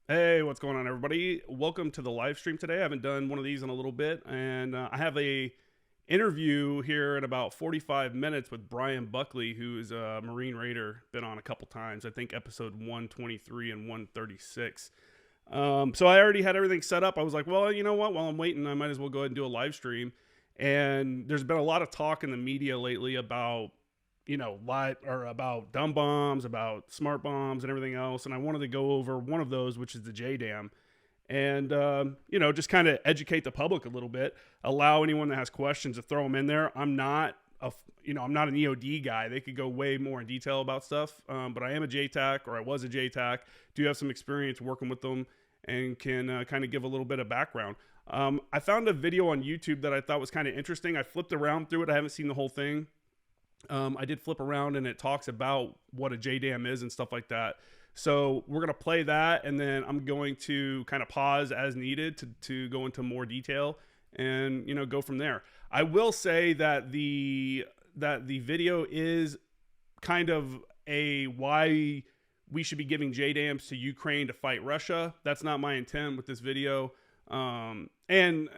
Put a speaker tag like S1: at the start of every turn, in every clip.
S1: Hey, what's going on, everybody? Welcome to the live stream today. I haven't done one of these in a little bit, and I have a interview here in about 45 minutes with Brian Buckley, who is a Marine Raider, been on a couple times. I think episode 123 and 136. So I already had everything set up. I was like, well, you know what? While I'm waiting, I might as well go ahead and do a live stream. And there's been a lot of talk in the media lately about about dumb bombs, about smart bombs, and everything else. And I wanted to go over one of those, which is the JDAM, and just kind of educate the public a little bit. Allow anyone that has questions to throw them in there. I'm not I'm not an EOD guy. They could go way more in detail about stuff, but I am a JTAC, or I was a JTAC. Do have some experience working with them, and can kind of give a little bit of background. I found a video on YouTube that I thought was kind of interesting. I flipped around through it. I haven't seen the whole thing. I did flip around, and it talks about what a JDAM is and stuff like that. So we're going to play that, and then I'm going to kind of pause as needed to go into more detail and, go from there. I will say that the video is kind of a why we should be giving JDAMs to Ukraine to fight Russia. That's not my intent with this video. And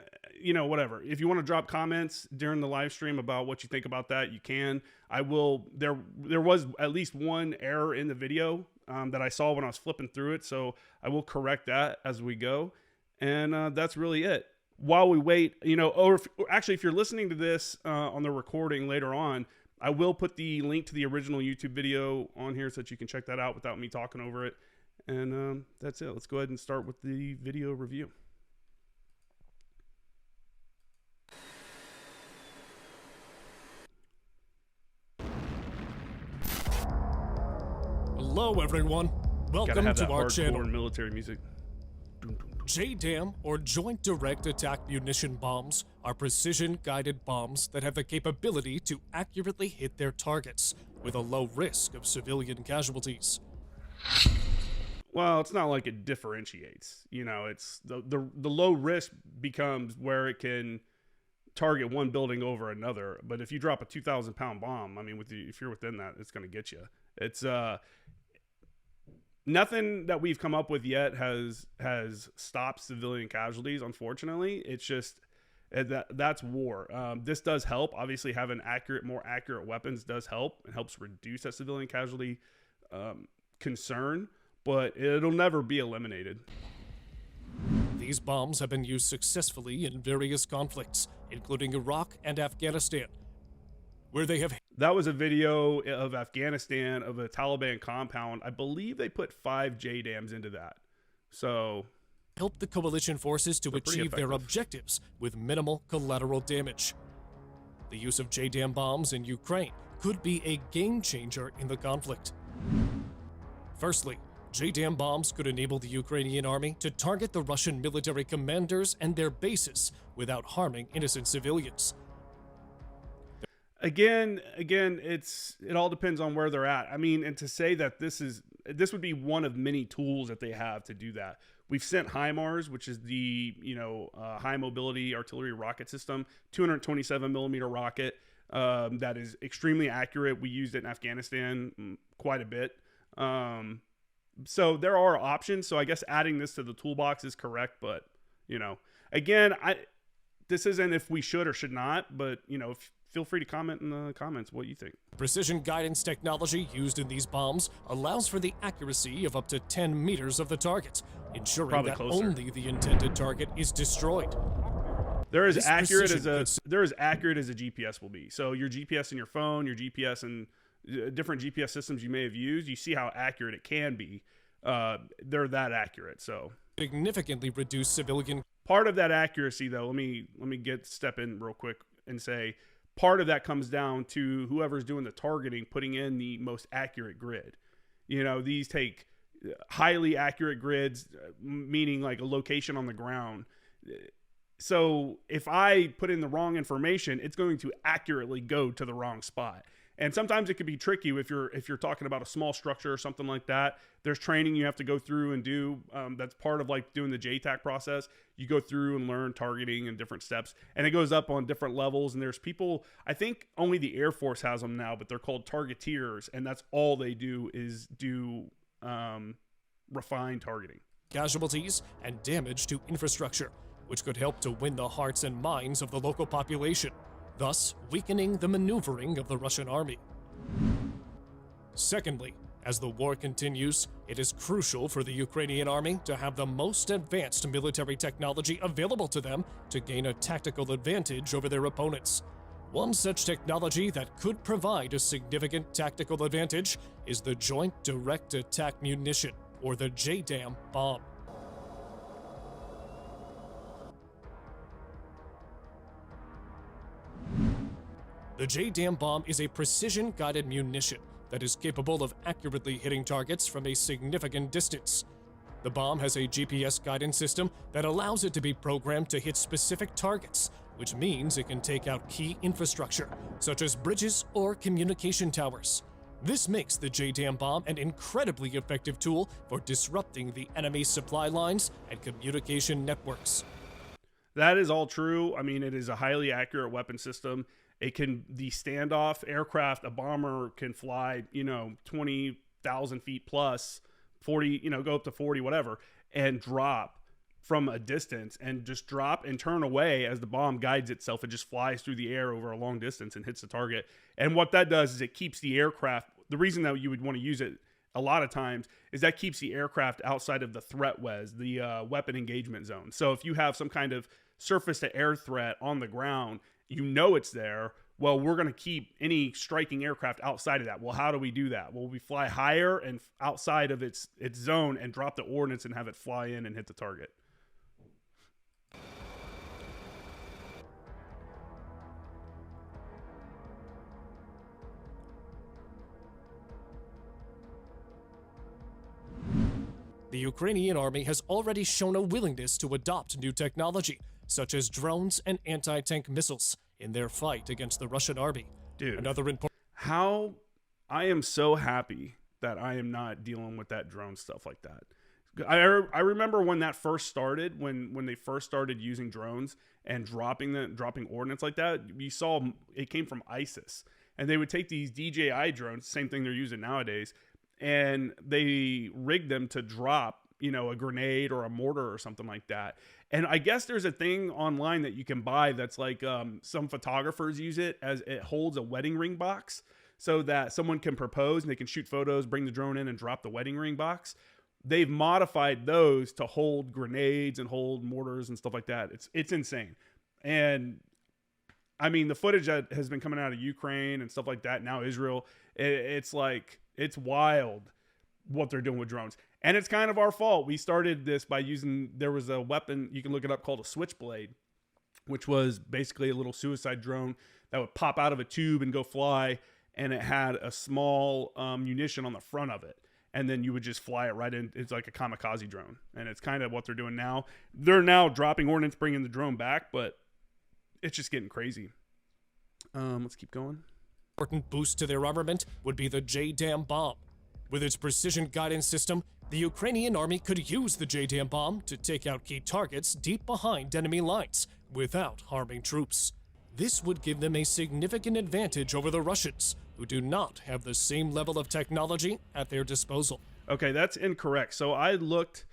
S1: whatever, if you want to drop comments during the live stream about what you think about that, you can. I will. There was at least one error in the video that I saw when I was flipping through it, so I will correct that as we go. And that's really it. While we wait, or if you're listening to this on the recording later on, I will put the link to the original YouTube video on here so that you can check that out without me talking over it. And that's it. Let's go ahead and start with the video review.
S2: Hello everyone, welcome to our channel.
S1: Military music.
S2: JDAM, or Joint Direct Attack Munition Bombs, are precision-guided bombs that have the capability to accurately hit their targets, with a low risk of civilian casualties.
S1: Well, it's not like it differentiates. It's the low risk becomes where it can target one building over another. But if you drop a 2,000-pound bomb, I mean, if you're within that, it's going to get you. It's nothing that we've come up with yet has stopped civilian casualties. Unfortunately, it's just that's war. This does help. Obviously, having more accurate weapons does help. It helps reduce that civilian casualty concern, but it'll never be eliminated.
S2: These bombs have been used successfully in various conflicts, including Iraq and Afghanistan, where they have...
S1: That was a video of Afghanistan, of a Taliban compound. I believe they put 5 JDAMs into that. So...
S2: help the coalition forces to achieve their objectives with minimal collateral damage. The use of JDAM bombs in Ukraine could be a game changer in the conflict. Firstly, JDAM bombs could enable the Ukrainian army to target the Russian military commanders and their bases without harming innocent civilians.
S1: Again, it all depends on where they're at. I mean, and to say that this would be one of many tools that they have to do that. We've sent HIMARS, which is the high mobility artillery rocket system, 227 millimeter rocket that is extremely accurate. We used it in Afghanistan quite a bit. So there are options. So I guess adding this to the toolbox is correct, but again, this isn't if we should or should not, but feel free to comment in the comments what you think.
S2: Precision guidance technology used in these bombs allows for the accuracy of up to 10 meters of the target, ensuring that only the intended target is destroyed.
S1: They're as accurate as a GPS will be. So your GPS in your phone, your GPS and different GPS systems you may have used, you see how accurate it can be. They're that accurate. So
S2: significantly reduce civilian.
S1: Part of that accuracy, though, let me step in real quick and say, part of that comes down to whoever's doing the targeting, putting in the most accurate grid. These take highly accurate grids, meaning like a location on the ground. So if I put in the wrong information, it's going to accurately go to the wrong spot. And sometimes it could be tricky if you're talking about a small structure or something like that. There's training you have to go through and do. That's part of like doing the JTAC process. You go through and learn targeting and different steps, and it goes up on different levels. And there's people, I think only the Air Force has them now, but they're called targeteers, and that's all they do is do refined targeting.
S2: casualties and damage to infrastructure, which could help to win the hearts and minds of the local population, thus weakening the maneuvering of the Russian army. Secondly, as the war continues, it is crucial for the Ukrainian army to have the most advanced military technology available to them to gain a tactical advantage over their opponents. One such technology that could provide a significant tactical advantage is the Joint Direct Attack Munition, or the JDAM bomb. The JDAM bomb is a precision-guided munition that is capable of accurately hitting targets from a significant distance. The bomb has a GPS guidance system that allows it to be programmed to hit specific targets, which means it can take out key infrastructure, such as bridges or communication towers. This makes the JDAM bomb an incredibly effective tool for disrupting the enemy's supply lines and communication networks.
S1: That is all true. I mean, it is a highly accurate weapon system. The standoff aircraft, a bomber can fly, 20,000 feet plus, 40, go up to 40, whatever, and drop from a distance and just drop and turn away as the bomb guides itself. It just flies through the air over a long distance and hits the target. And what that does is it keeps the aircraft, the reason that you would want to use it a lot of times is that keeps the aircraft outside of the threat WEZ, the weapon engagement zone. So if you have some kind of surface to air threat on the ground, it's there. Well, we're going to keep any striking aircraft outside of that. Well, how do we do that? Well, we fly higher and outside of its zone and drop the ordnance and have it fly in and hit the target.
S2: The Ukrainian army has already shown a willingness to adopt new technology, such as drones and anti-tank missiles, in their fight against the Russian army.
S1: Dude, I am so happy that I am not dealing with that drone stuff like that. I remember when that first started, when they first started using drones and dropping ordnance like that, you saw it came from ISIS. And they would take these DJI drones, same thing they're using nowadays, and they rigged them to drop, a grenade or a mortar or something like that. And I guess there's a thing online that you can buy that's like some photographers use it as it holds a wedding ring box so that someone can propose and they can shoot photos, bring the drone in and drop the wedding ring box. They've modified those to hold grenades and hold mortars and stuff like that. It's insane. And I mean, the footage that has been coming out of Ukraine and stuff like that, now Israel, it's wild what they're doing with drones. And it's kind of our fault. We started this by there was a weapon, you can look it up, called a Switchblade, which was basically a little suicide drone that would pop out of a tube and go fly. And it had a small munition on the front of it. And then you would just fly it right in. It's like a kamikaze drone. And it's kind of what they're doing now. They're now dropping ordnance, bringing the drone back, but it's just getting crazy. Let's keep going.
S2: Important boost to their armament would be the JDAM bomb. With its precision guidance system, the Ukrainian army could use the JDAM bomb to take out key targets deep behind enemy lines without harming troops. This would give them a significant advantage over the Russians, who do not have the same level of technology at their disposal.
S1: Okay, that's incorrect. So I looked,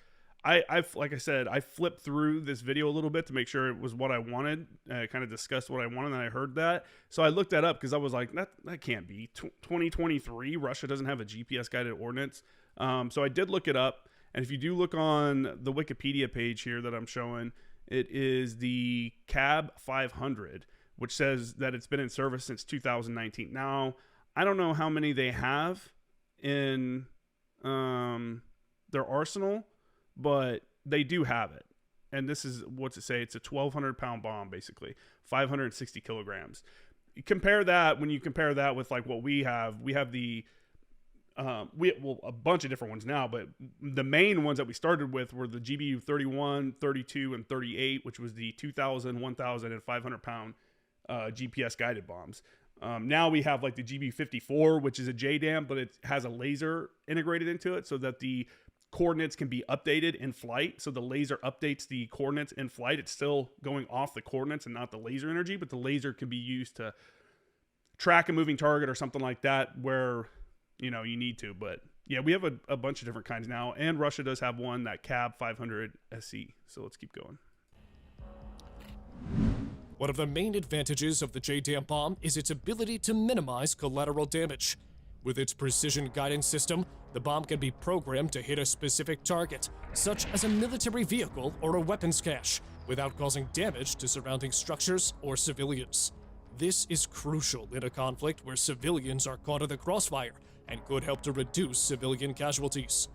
S1: like I said, I flipped through this video a little bit to make sure it was what I wanted. I kind of discussed what I wanted, and I heard that. So I looked that up because I was like, that can't be. 2023, Russia doesn't have a GPS-guided ordnance. So I did look it up, and if you do look on the Wikipedia page here that I'm showing, it is the CAB 500, which says that it's been in service since 2019. Now, I don't know how many they have in their arsenal, but they do have it. And this is, what's it say? It's a 1,200-pound bomb, basically, 560 kilograms. You compare that, when you compare that with like what we have the, a bunch of different ones now, but the main ones that we started with were the GBU 31, 32, and 38, which was the 2,000, 1,000, and 500-pound GPS guided bombs. Now we have like the GBU 54, which is a JDAM, but it has a laser integrated into it so that the coordinates can be updated in flight. So the laser updates the coordinates in flight. It's still going off the coordinates and not the laser energy, but the laser can be used to track a moving target or something like that, where you need to. But yeah, we have a bunch of different kinds now, and Russia does have one, that CAB 500 SE. So let's keep going.
S2: One of the main advantages of the JDAM bomb is its ability to minimize collateral damage. With its precision guidance system, the bomb can be programmed to hit a specific target, such as a military vehicle or a weapons cache, without causing damage to surrounding structures or civilians. This is crucial in a conflict where civilians are caught in the crossfire and could help to reduce civilian casualties.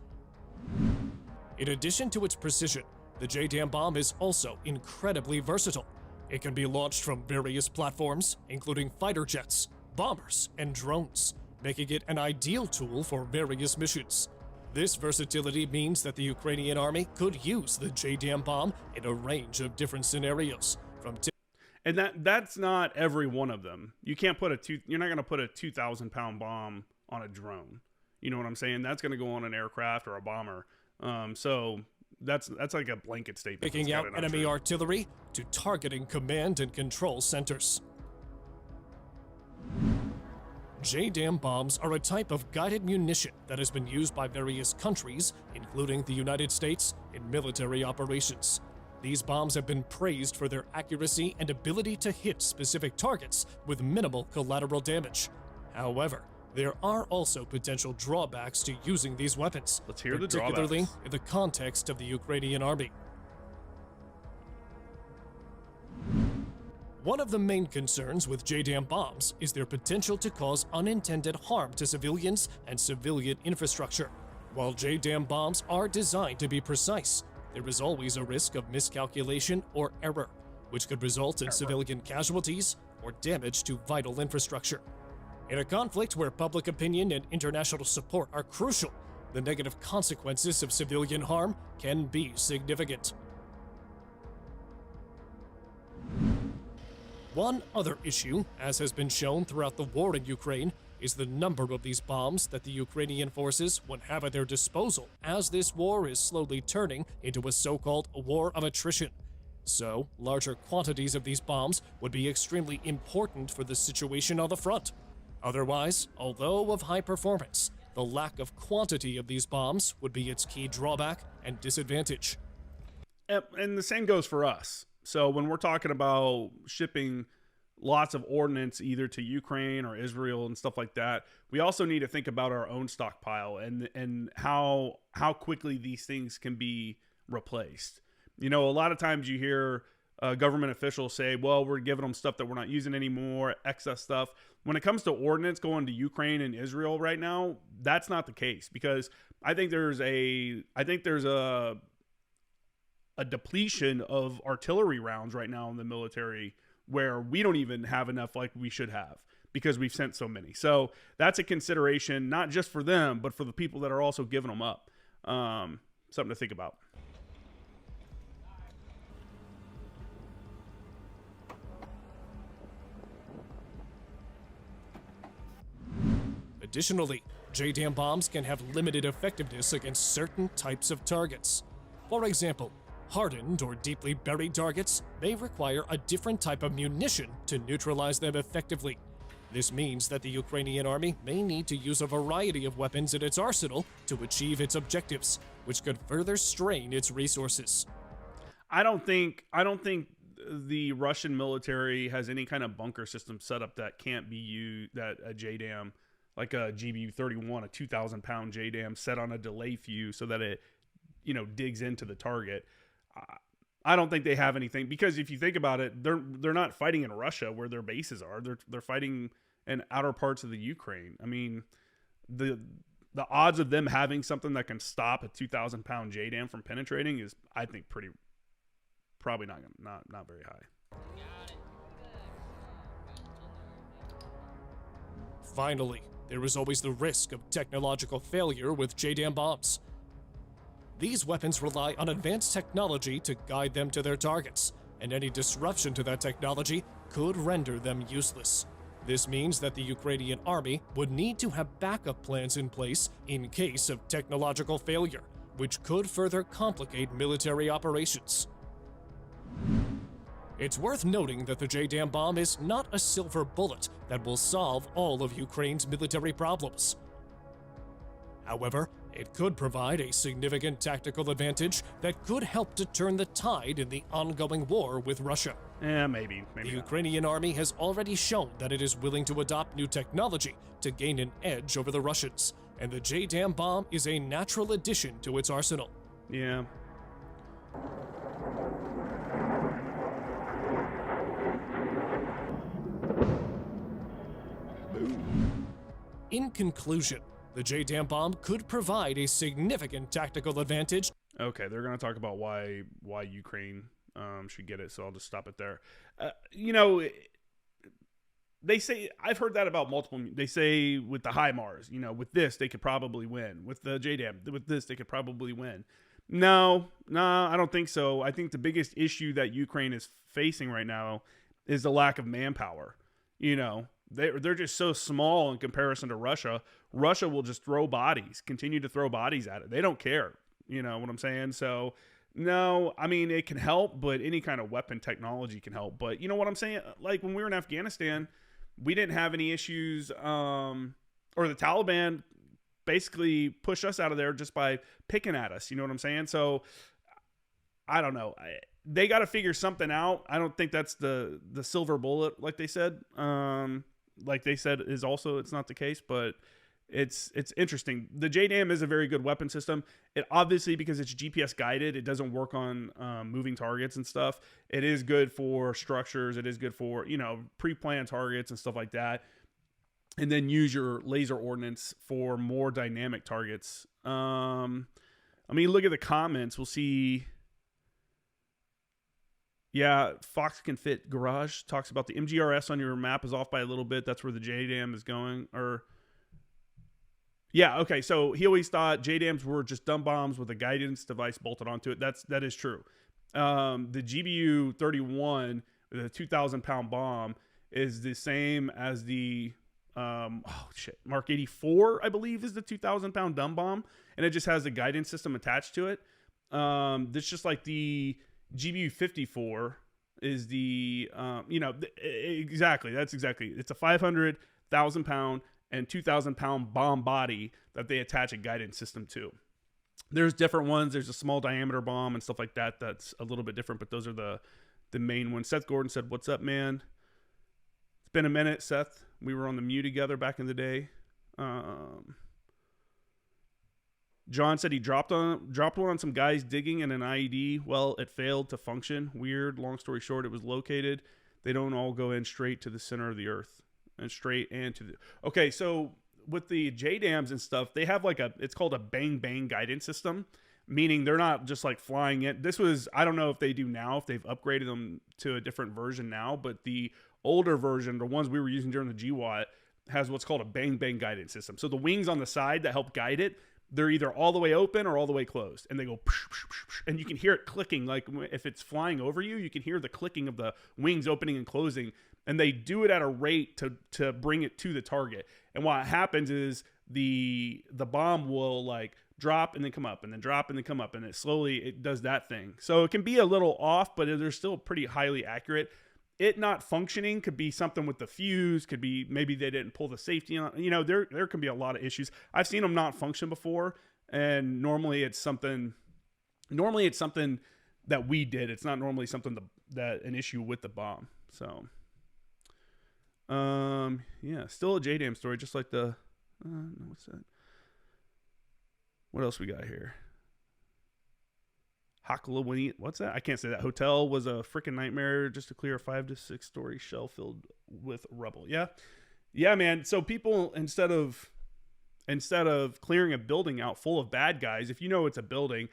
S2: In addition to its precision, the JDAM bomb is also incredibly versatile. It can be launched from various platforms, including fighter jets, bombers, and drones, making it an ideal tool for various missions. This versatility means that the Ukrainian army could use the JDAM bomb in a range of different scenarios.
S1: And that's not every one of them. You're not going to put a 2,000-pound bomb on a drone. You know what I'm saying? That's going to go on an aircraft or a bomber. So that's like a blanket statement.
S2: Picking out enemy artillery to targeting command and control centers. JDAM bombs are a type of guided munition that has been used by various countries, including the United States, in military operations. These bombs have been praised for their accuracy and ability to hit specific targets with minimal collateral damage. However, there are also potential drawbacks to using these weapons,
S1: Let's hear the
S2: particularly
S1: drawbacks.
S2: in the context of the Ukrainian army. One of the main concerns with JDAM bombs is their potential to cause unintended harm to civilians and civilian infrastructure. While JDAM bombs are designed to be precise, there is always a risk of miscalculation or error, which could result in civilian casualties or damage to vital infrastructure. In a conflict where public opinion and international support are crucial, the negative consequences of civilian harm can be significant. One other issue, as has been shown throughout the war in Ukraine, is the number of these bombs that the Ukrainian forces would have at their disposal, as this war is slowly turning into a so-called war of attrition. So, larger quantities of these bombs would be extremely important for the situation on the front. Otherwise, although of high performance, the lack of quantity of these bombs would be its key drawback and disadvantage.
S1: And the same goes for us. So when we're talking about shipping lots of ordnance either to Ukraine or Israel and stuff like that, we also need to think about our own stockpile and how quickly these things can be replaced. A lot of times you hear government officials say, well, we're giving them stuff that we're not using anymore, excess stuff. When it comes to ordnance going to Ukraine and Israel right now, that's not the case, because I think there's a depletion of artillery rounds right now in the military where we don't even have enough like we should have because we've sent so many. So that's a consideration, not just for them, but for the people that are also giving them up. Something to think about.
S2: Additionally, JDAM bombs can have limited effectiveness against certain types of targets. For example, hardened or deeply buried targets may require a different type of munition to neutralize them effectively. This means that the Ukrainian army may need to use a variety of weapons in its arsenal to achieve its objectives, which could further strain its resources.
S1: I don't think the Russian military has any kind of bunker system set up that can't be used, that a JDAM, like a GBU-31, a 2,000-pound JDAM set on a delay fuse so that it, digs into the target. I don't think they have anything, because if you think about it, they're not fighting in Russia where their bases are. They're fighting in outer parts of the Ukraine. I mean, the odds of them having something that can stop a 2,000-pound JDAM from penetrating is, I think, probably not very high.
S2: Finally, there is always the risk of technological failure with JDAM bombs. These weapons rely on advanced technology to guide them to their targets, and any disruption to that technology could render them useless. This means that the Ukrainian army would need to have backup plans in place in case of technological failure, which could further complicate military operations. It's worth noting that the JDAM bomb is not a silver bullet that will solve all of Ukraine's military problems. However, it could provide a significant tactical advantage that could help to turn the tide in the ongoing war with Russia.
S1: Maybe
S2: The
S1: not.
S2: Ukrainian army has already shown that it is willing to adopt new technology to gain an edge over the Russians, and the JDAM bomb is a natural addition to its arsenal.
S1: Yeah.
S2: In conclusion, the JDAM bomb could provide a significant tactical advantage.
S1: Okay, they're going to talk about why Ukraine should get it, so I'll just stop it there. They say, I've heard that about multiple, they say with the HIMARS, with this, they could probably win. With the JDAM, with this, they could probably win. No, I don't think so. I think the biggest issue that Ukraine is facing right now is the lack of manpower. They're just so small in comparison to Russia. Russia will just continue to throw bodies at it. They don't care. You know what I'm saying? So, no, I mean, it can help, but any kind of weapon technology can help. But you know what I'm saying? Like when we were in Afghanistan, we didn't have any issues, or the Taliban basically pushed us out of there just by picking at us. You know what I'm saying? So, I don't know. They got to figure something out. I don't think that's the silver bullet, like they said. Is also, it's not the case, but it's interesting. The JDAM is a very good weapon system. It obviously, because it's GPS guided, it doesn't work on moving targets and stuff. It is good for structures. It is good for, pre-planned targets and stuff like that. And then use your laser ordnance for more dynamic targets. Look at the comments. We'll see. Yeah, Fox Can Fit Garage talks about the MGRS on your map is off by a little bit. That's where the JDAM is going. Okay. So he always thought JDAMs were just dumb bombs with a guidance device bolted onto it. That is true. The GBU 31, the 2,000-pound bomb, is the same as the Mark 84, I believe, is the 2,000-pound dumb bomb, and it just has a guidance system attached to it. That's just like the GBU 54 is the, exactly. That's exactly. It's a 500,000-pound and 2,000-pound bomb body that they attach a guidance system to. There's different ones. There's a small diameter bomb and stuff like that. That's a little bit different, but those are the main ones. Seth Gordon said, "What's up, man? It's been a minute, Seth. We were on the Mew together back in the day." John said he dropped one on some guys digging in an IED. Well, it failed to function. Weird. Long story short, it was located. They don't all go in straight to the center of the earth and straight and to the. Okay, so with the JDAMs and stuff, they have it's called a bang bang guidance system, meaning they're not just like flying it. This was, I don't know if they do now, if they've upgraded them to a different version now, but the older version, the ones we were using during the GWAT, has what's called a bang bang guidance system. So the wings on the side that help guide it, they're either all the way open or all the way closed, and they go, and you can hear it clicking. Like if it's flying over you, you can hear the clicking of the wings opening and closing, and they do it at a rate to bring it to the target. And what happens is the bomb will like drop and then come up and then drop and then come up, and it does that thing. So it can be a little off, but they're still pretty highly accurate. It not functioning could be something with the fuse, could be maybe they didn't pull the safety on. There can be a lot of issues. I've seen them not function before, and normally it's something that we did. It's not normally something that an issue with the bomb. So, still a JDAM story, just like the. What's that? What else we got here? What's that? I can't say that. Hotel was a freaking nightmare just to clear a 5 to 6 story shell filled with rubble. Yeah, man. So people, instead of clearing a building out full of bad guys, if you know it's a building,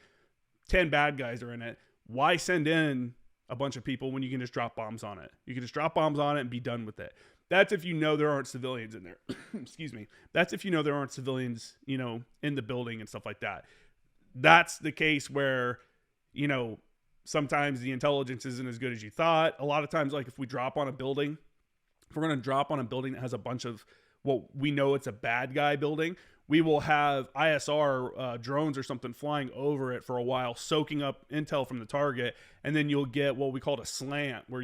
S1: 10 bad guys are in it, why send in a bunch of people when you can just drop bombs on it? You can just drop bombs on it and be done with it. That's if you know there aren't civilians in there. Excuse me. That's if you know there aren't civilians, in the building and stuff like that. That's the case where, sometimes the intelligence isn't as good as you thought. A lot of times, like if we're going to drop on a building that has a bunch of what we know it's a bad guy building, we will have ISR drones or something flying over it for a while, soaking up intel from the target. And then you'll get what we call a slant where,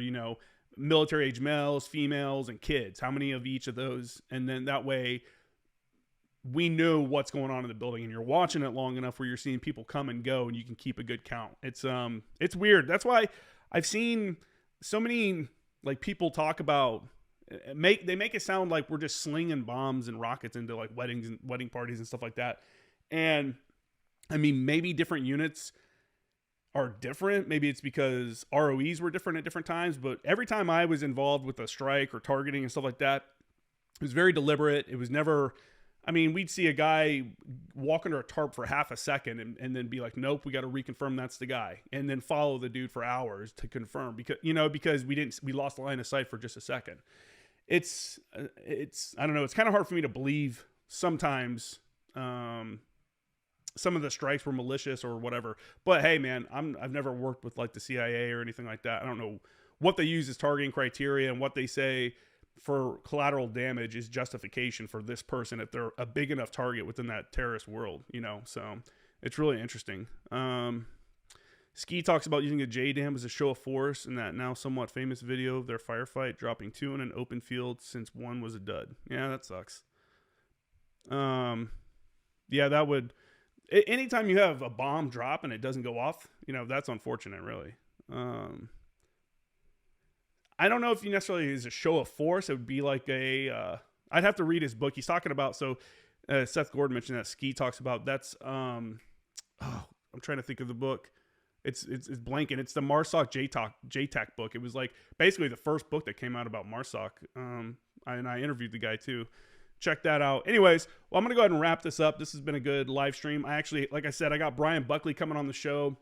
S1: military age males, females, and kids, how many of each of those. And then that way, we know what's going on in the building, and you're watching it long enough where you're seeing people come and go, and you can keep a good count. It's weird. That's why I've seen so many like people talk about they make it sound like we're just slinging bombs and rockets into like weddings and wedding parties and stuff like that. And I mean, maybe different units are different. Maybe it's because ROEs were different at different times, but every time I was involved with a strike or targeting and stuff like that, it was very deliberate. It was never, I mean, we'd see a guy walk under a tarp for half a second and then be like, nope, we got to reconfirm that's the guy. And then follow the dude for hours to confirm because we lost the line of sight for just a second. It's, I don't know. It's kind of hard for me to believe sometimes, some of the strikes were malicious or whatever, but hey man, I've never worked with like the CIA or anything like that. I don't know what they use as targeting criteria, and what they say for collateral damage is justification for this person if they're a big enough target within that terrorist world, so it's really interesting. Ski talks about using a JDAM as a show of force in that now somewhat famous video of their firefight, dropping 2 in an open field since 1 was a dud. Yeah, that sucks. Yeah, that would, anytime you have a bomb drop and it doesn't go off, that's unfortunate, really. I don't know if you necessarily is a show of force. It would be like I'd have to read his book. He's talking about, Seth Gordon mentioned that Ski talks about, that's, I'm trying to think of the book. It's blanking. It's the MARSOC JTAC book. It was like basically the first book that came out about MARSOC. And I interviewed the guy too. Check that out. Anyways, well, I'm going to go ahead and wrap this up. This has been a good live stream. I actually, like I said, I got Brian Buckley coming on the show.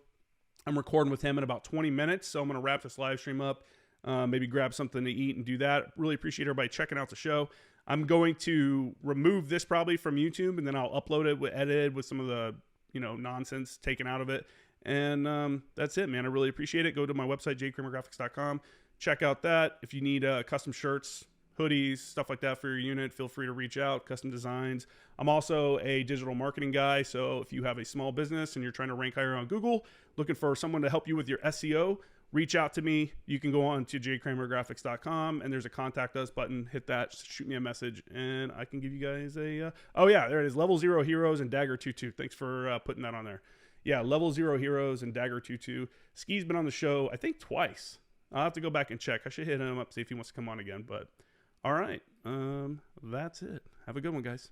S1: I'm recording with him in about 20 minutes. So I'm going to wrap this live stream up. Maybe grab something to eat and do that. Really appreciate everybody checking out the show. I'm going to remove this probably from YouTube, and then I'll upload it edited with some of the, nonsense taken out of it. And that's it, man. I really appreciate it. Go to my website, jcramergraphics.com. Check out that. If you need custom shirts, hoodies, stuff like that for your unit, feel free to reach out. Custom designs. I'm also a digital marketing guy. So if you have a small business and you're trying to rank higher on Google, looking for someone to help you with your SEO, reach out to me. You can go on to jcramergraphics.com, and there's a contact us button. Hit that, shoot me a message, and I can give you guys a, oh yeah, there it is. Level 0 Heroes and Dagger 2-2. Thanks for putting that on there. Yeah, Level 0 Heroes and Dagger 2-2. Ski's been on the show, I think, twice. I'll have to go back and check. I should hit him up, see if he wants to come on again. But all right, that's it. Have a good one, guys.